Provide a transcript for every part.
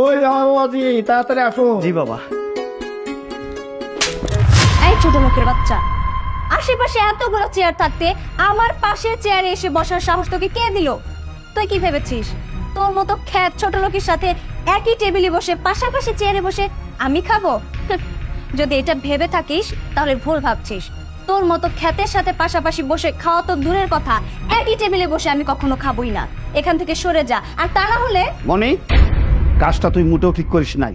ওই আমার বাবাজি, তাড়াতাড়ি আসো। জি বাবা। এই ছোট লোকের বাচ্চা, আশেপাশে এতগুলো চেয়ার থাকতে আমার পাশের চেয়ারে এসে বসার সাহস তোকে কে দিল? তুই কি ভেবেছিস তোর মতো খ্যাত ছোট লোকের সাথে একই টেবিলে বসে পাশাপাশি চেয়ারে বসে আমি খাবো? যদি এটা ভেবে থাকিস তাহলে ভুল ভাবছিস। তোর মতো খ্যাতের সাথে পাশাপাশি বসে খাওয়া তো দূরের কথা, একই টেবিলে বসে আমি কখনো খাবোই না। এখান থেকে সরে যা, আর তা না হলে। মনি, কাজটা তুই মোটেও ঠিক করিস নাই।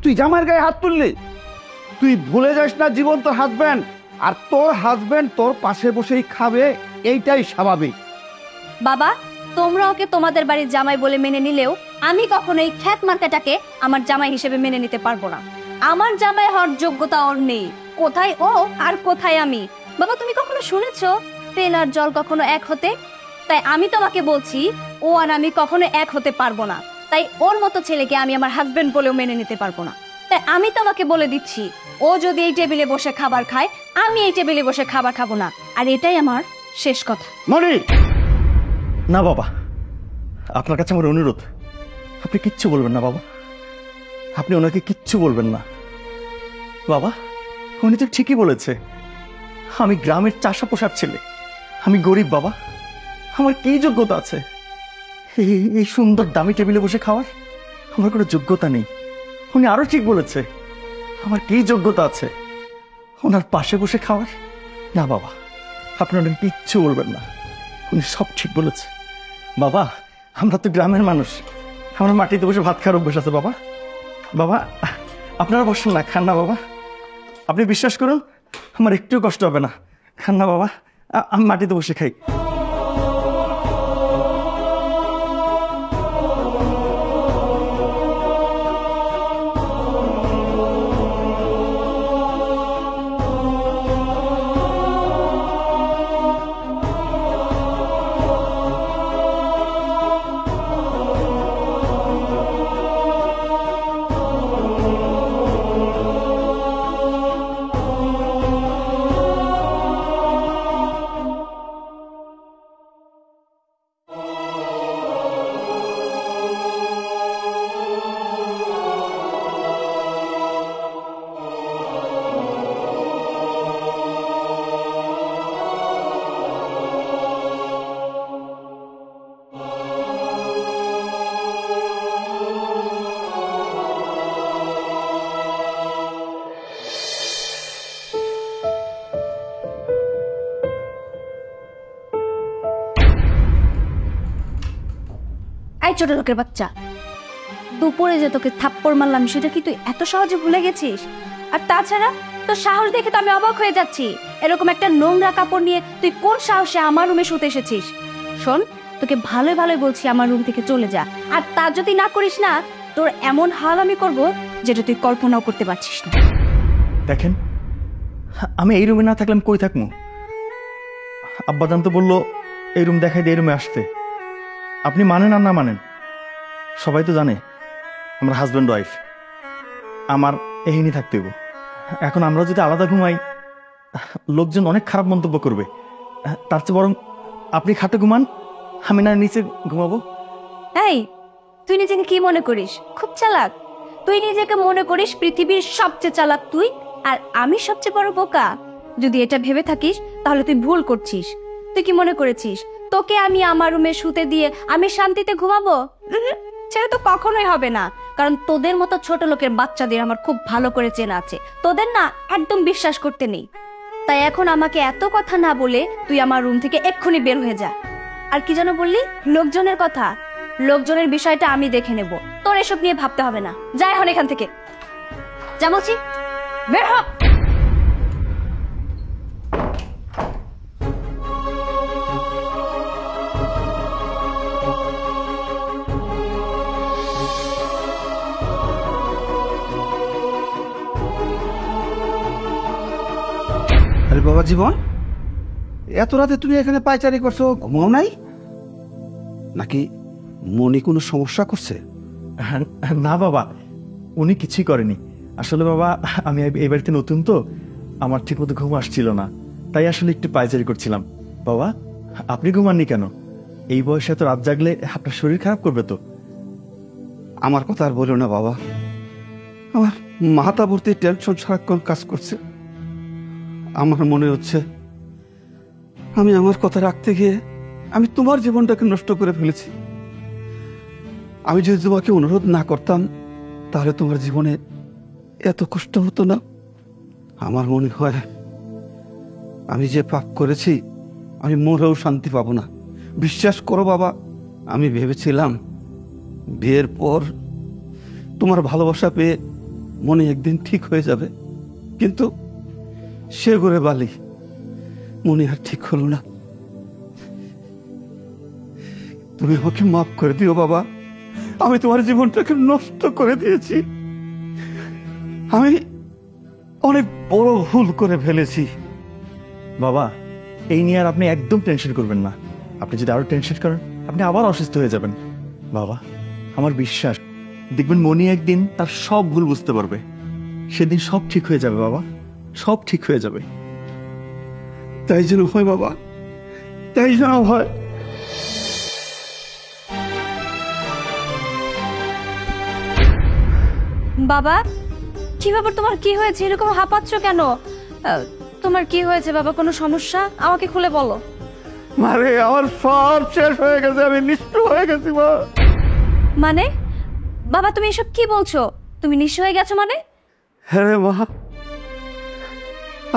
তুই জামাইয়ের গায়ে হাত তুললি। তুই ভুলে যাস না জীবন তোর হাজবেন্ড, আর তোর হাজবেন্ড তোর পাশে বসেই খাবে, এইটাই স্বাভাবিক। বাবা, তোমরা ওকে তোমাদের বাড়ির জামাই বলে মেনে নিলেও আমি কখনো এই খ্যাত মার্কাটাকে আমার জামাই হিসেবে মেনে নিতে পারবো না। আমার জামাই হওয়ার যোগ্যতা ওর নেই। কোথায় ও আর কোথায় আমি? বাবা, তুমি কখনো শুনেছো তেল আর জল কখনো এক হতে? তাই আমি তোমাকে বলছি, ও আর আমি কখনো এক হতে পারবো না। তাই ওর মতো ছেলেকে আমি আমার হাজবেন্ড বলেও মেনে নিতে পারবো না। তাই আমি তোমাকে বলে দিচ্ছি, ও যদি এই টেবিলে বসে খাবার খায়, আমি এই টেবিলে বসে খাবার খাবো না। আর এটাই আমার শেষ কথা। মনি, না বাবা, আপনার কাছে আমার অনুরোধ, আপনি কিচ্ছু বলবেন না বাবা। আপনি ওনাকে কিচ্ছু বলবেন না বাবা। উনি তো ঠিকই বলেছে, আমি গ্রামের চাষা পোষার ছেলে, আমি গরিব বাবা। আমার কি যোগ্যতা আছে এই সুন্দর দামি টেবিলে বসে খাওয়ার? আমার কোনো যোগ্যতা নেই। উনি আরো ঠিক বলেছে, আমার কি যোগ্যতা আছে ওনার পাশে বসে খাওয়ার? না বাবা, আপনি ওনাকে কিচ্ছু বলবেন না, উনি সব ঠিক বলেছে। বাবা, আমরা তো গ্রামের মানুষ, আমরা মাটিতে বসে ভাত খাওয়ার অভ্যাস আছে বাবা। বাবা, আপনারা বসুন না, খান না বাবা। আপনি বিশ্বাস করুন, আমার একটু কষ্ট হবে না। খান না বাবা, আমি মাটিতে বসে খাই। এই ছোট লোকের বাচ্চা, দুপুরে যে তোকে থাপ্পড় মারলাম সেটা কি তুই এত সহজে ভুলে গেছিস? আর তাছাড়া তোর সাহস দেখে তো আমি অবাক হয়ে যাচ্ছি। এরকম একটা নোংরা কাপড় নিয়ে তুই কোন সাহসে আমার রুমে শুতে এসেছিস? শোন, তোকে ভালোই ভালোই বলছি আমার রুম থেকে চলে যা। আর তা যদি না করিস না, তোর এমন হাল আমি করব যেটা তুই কল্পনাও করতে পারছিস না। দেখেন, আমি এই রুমে না থাকলে আমি কই থাকবো? আব্বাজান তো বললো এই রুম দেখাই দিয়ে এই রুমে আসতে। আপনি মানেন আর না মানেন, সবাই তো জানে আমরা হাজব্যান্ড ওয়াইফ, আমার এহিনি থাকতে হইব। এখন আমরা যদি আলাদা ঘুমাই, লোকজন অনেক খারাপ মন্তব্য করবে। তার চেয়ে বরং আপনি খাটে ঘুমান, আমি না নিচে ঘুমাবো। এই, তুই নিজেকে কি মনে করিস? খুব চালাক। তুই নিজেকে মনে করিস পৃথিবীর সবচেয়ে চালাক তুই, আর আমি সবচেয়ে বড় বোকা। যদি এটা ভেবে থাকিস তাহলে তুই ভুল করছিস। তুই কি মনে করেছিস তোকে আমি আমার রুমে শুতে দিয়ে আমি শান্তিতে ঘুমাবো? সেটা তো কখনোই হবে না, কারণ তোদের মতো ছোট লোকের বাচ্চাদের আমার খুব ভালো করে চেনা আছে। তোদের না একদম বিশ্বাস করতে নেই। তাই এখন আমাকে এত কথা না বলে তুই আমার রুম থেকে এক্ষুনি বের হয়ে যা। আর কি যেন বললি? লোকজনের কথা? লোকজনের বিষয়টা আমি দেখে নেব, তোর এসব নিয়ে ভাবতে হবে না। যা এখন এখান থেকে, যা বলছি, বের হ। আরে বাবা জীবন, এত রাতে তুমি এখানে পায়চারি করছো, ঘুমাও নাই নাকি? মনে কোনো সমস্যা করছে? না বাবা, উনি কিছুই করেনি। আসলে বাবা, আমি এই বাড়িতে নতুন তো, আমার ঠিক মতো ঘুম আসছিল না, তাই আসলে একটু পায়চারি করছিলাম। বাবা, আপনি ঘুমাননি কেন? এই বয়সে এত রাত জাগলে আপনার শরীর খারাপ করবে তো। আমার কথা আর বলো না বাবা, আমার মাথা ভর্তি টেনশন সারাক্ষণ কাজ করছে। আমার মনে হচ্ছে আমি আমার কথা রাখতে গিয়ে আমি তোমার জীবনটাকে নষ্ট করে ফেলেছি। আমি যদি তোমাকে অনুরোধ না করতাম তাহলে তোমার জীবনে এত কষ্ট হতো না। আমার মনে হয় আমি যে পাপ করেছি আমি মরেও শান্তি পাবো না। বিশ্বাস করো বাবা, আমি ভেবেছিলাম বিয়ের পর তোমার ভালোবাসা পেয়ে মনে একদিন ঠিক হয়ে যাবে, কিন্তু সে করে বালি মনে আর ঠিক হলো না। তুমি আমাকে মাফ করে দিও বাবা, আমি তোমার জীবনটাকে নষ্ট করে দিয়েছি। আমি অনেক বড় ভুল করে ফেলেছি। বাবা, এই নিয়ে আর আপনি একদম টেনশন করবেন না। আপনি যদি আরো টেনশন করেন আপনি আবার অসুস্থ হয়ে যাবেন। বাবা, আমার বিশ্বাস দেখবেন মনি একদিন তার সব ভুল বুঝতে পারবে, সেদিন সব ঠিক হয়ে যাবে বাবা, সব ঠিক হয়ে যাবে। তাই যেন হয় বাবা, তাই যেন হয়। বাবা, কি ব্যাপার, তোমার কি হয়েছে? এরকম হাঁপাচ্ছ কেন? তোমার কি হয়েছে বাবা? কোনো সমস্যা? আমাকে খুলে বলো। মারে, আমার সব শেষ হয়ে গেছে, আমি নিষ্ঠুর হয়ে গেছি মা। মানে বাবা, তুমি এসব কি বলছো? তুমি নিঃস্ব হয়ে গেছো মানে? হ্যাঁ রে মা,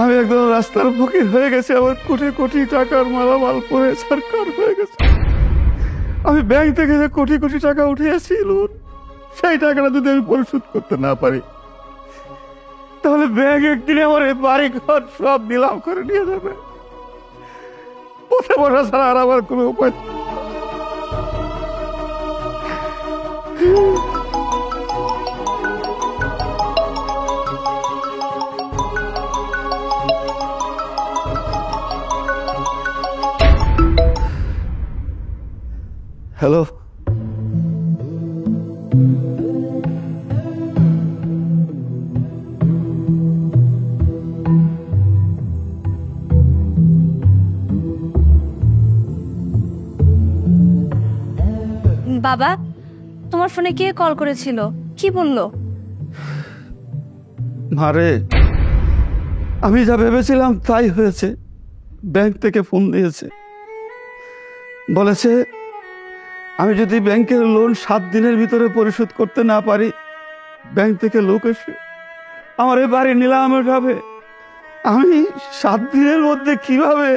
আমি একদম রাস্তার ফকির হয়ে গেছি। আমার কোটি কোটি টাকার মালামাল পরে সরকার হয়ে গেছে। আমি ব্যাংক থেকে যে কোটি কোটি টাকা উঠিয়েছি লোন, সেই টাকাটা যদি আমি পরিশোধ করতে না পারি তাহলে ব্যাংক একদিনে আমার এই বাড়ি ঘর সব নিলাম করে নিয়ে যাবে। বসে বসা ছাড়া আর আমার কোনো উপায়। হ্যালো, বাবা, তোমার ফোনে কে কল করেছিল? কি বললো? মারে, আমি যা ভেবেছিলাম তাই হয়েছে। ব্যাংক থেকে ফোন দিয়েছে, বলেছে আমি যদি ব্যাংকের লোন 7 দিনের ভিতরে পরিশোধ করতে না পারি ব্যাংক থেকে লোক এসে আমার এই বাড়ি নিলাম উঠাবে। আমি 7 দিনের মধ্যে কিভাবে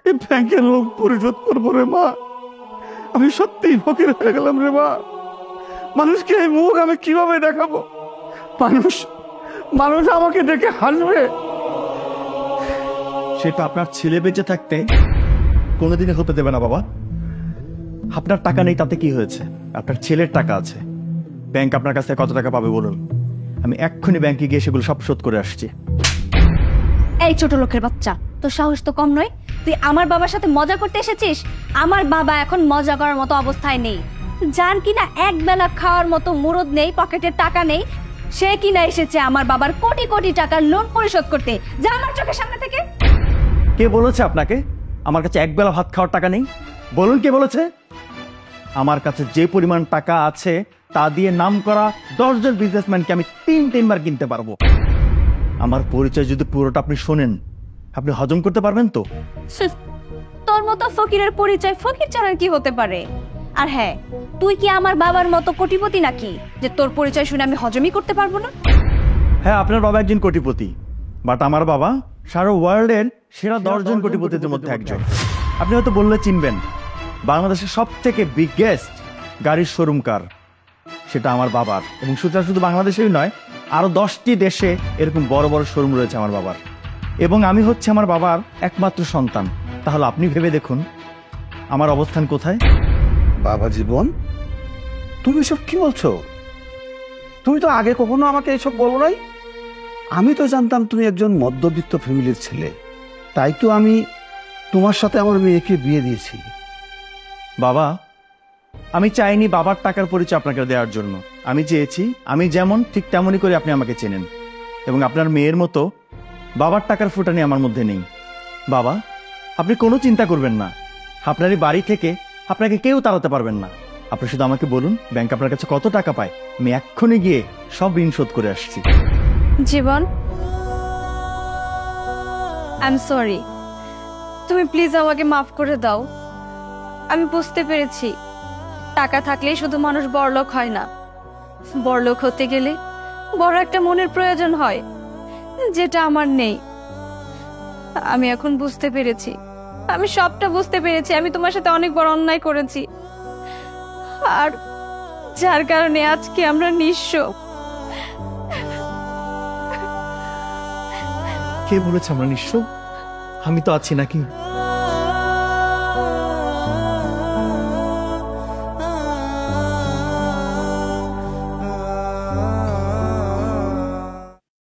এই ব্যাংকের লোন পরিশোধ করবো রে মা? আমি সত্যিই ফকির হয়ে গেলাম রে মা। মানুষকে এই মুখ আমি কিভাবে দেখাবো? মানুষ মানুষ আমাকে দেখে হাসবে। সেটা আপনার ছেলে বেঁচে থাকতে কোনোদিনই হতে দেবে না বাবা। আপনার টাকা নেই তাতে কি হয়েছে? আপনার ছেলের টাকা আছে। ব্যাংক আপনার কাছে কত টাকা পাবে বলুন? আমি এক্ষুনি ব্যাংকে গিয়ে সেগুলো সব শোধ করে আসছি। এই ছোট লোকের বাচ্চা, তোর সাহস তো কম নয়। তুই আমার বাবার সাথে মজা করতে এসেছিস? আমার বাবা এখন মজা করার মতো অবস্থায় নেই। জান কিনা এক বেলা খাওয়ার মতো মুরদ নেই, পকেটে টাকা নেই, সে কিনা এসেছে আমার বাবার কোটি কোটি টাকার লোন পরিশোধ করতে। যা আমার চোখের সামনে থেকে। কে বলেছে আপনাকে আমার কাছে একবেলা ভাত খাওয়ার টাকা নেই? বলুন কে বলেছে? আমার কাছে যে পরিমাণ টাকা আছে তা দিয়ে নাম করা 10 জন বিজনেসম্যানকে আমি 3-3 বার কিনতে পারবো। আমার পরিচয় যদি পুরোটা আপনি শোনেন আপনি হজম করতে পারবেন তো? তোর মতো ফকিরের পরিচয় ফকির ছাড়া কি হতে পারে? আর হ্যাঁ, তুই কি আমার বাবার মতো কোটিপতি নাকি যে তোর পরিচয় শুনে আমি হজমই করতে পারবো না? হ্যাঁ, আপনার বাবা একজন কোটিপতি, বাট আমার বাবা সারা ওয়ার্ল্ডের সেরা 10 জন কোটিপতিদের মধ্যে একজন। আপনি হয়তো বললে চিনবেন, বাংলাদেশের সব থেকে বিগেস্ট গাড়ির শোরুম কার, সেটা আমার বাবার। এবং শুধু বাংলাদেশেই নয়, আরো 10টি দেশে এরকম বড় বড় শোরুম রয়েছে আমার বাবার। এবং আমি হচ্ছে আমার বাবার একমাত্র সন্তান। তাহলে আপনি ভেবে দেখুন আমার অবস্থান কোথায়। বাবা জীবন, তুমি সব কি বলছো? তুমি তো আগে কখনো আমাকে এসব বলো নাই। আমি তো জানতাম তুমি একজন মধ্যবিত্ত ফ্যামিলির ছেলে, তাই তো আমি তোমার সাথে আমার মেয়েকে বিয়ে দিয়েছি। বাবা, আমি চাইনি বাবার টাকার পরিচয় আপনাকে দেওয়ার জন্য। আমি চেয়েছি আমি যেমন ঠিক তেমনই করে আপনি আমাকে চেনেন। এবং আপনার মেয়ের মতো বাবার টাকার ফুটানি আমার মধ্যে নেই। বাবা, আপনি কোনো চিন্তা করবেন না। আপনার এই বাড়ি থেকে আপনাকে কেউ তাড়াতে পারবেন না। আপনি শুধু আমাকে বলুন ব্যাংক আপনার কাছে কত টাকা পায়, আমি এক্ষুনি গিয়ে সব ঋণ শোধ করে আসছি। জীবন, আই এম সরি, তুমি প্লিজ আমাকে মাফ করে দাও। আমি বুঝতে পেরেছি টাকা থাকলেই শুধু মানুষ বড়লোক হয় না, বড়লোক হতে গেলে বড় একটা মনের প্রয়োজন হয়, যেটা আমার নেই। আমি এখন বুঝতে পেরেছি, আমি সবটা বুঝতে পেরেছি। আমি তোমার সাথে অনেক বড় অন্যায় করেছি, আর যার কারণে আজকে আমরা নিঃস্ব। কে বলেছে আমরা নিঃস্ব? আমি তো আছি নাকি?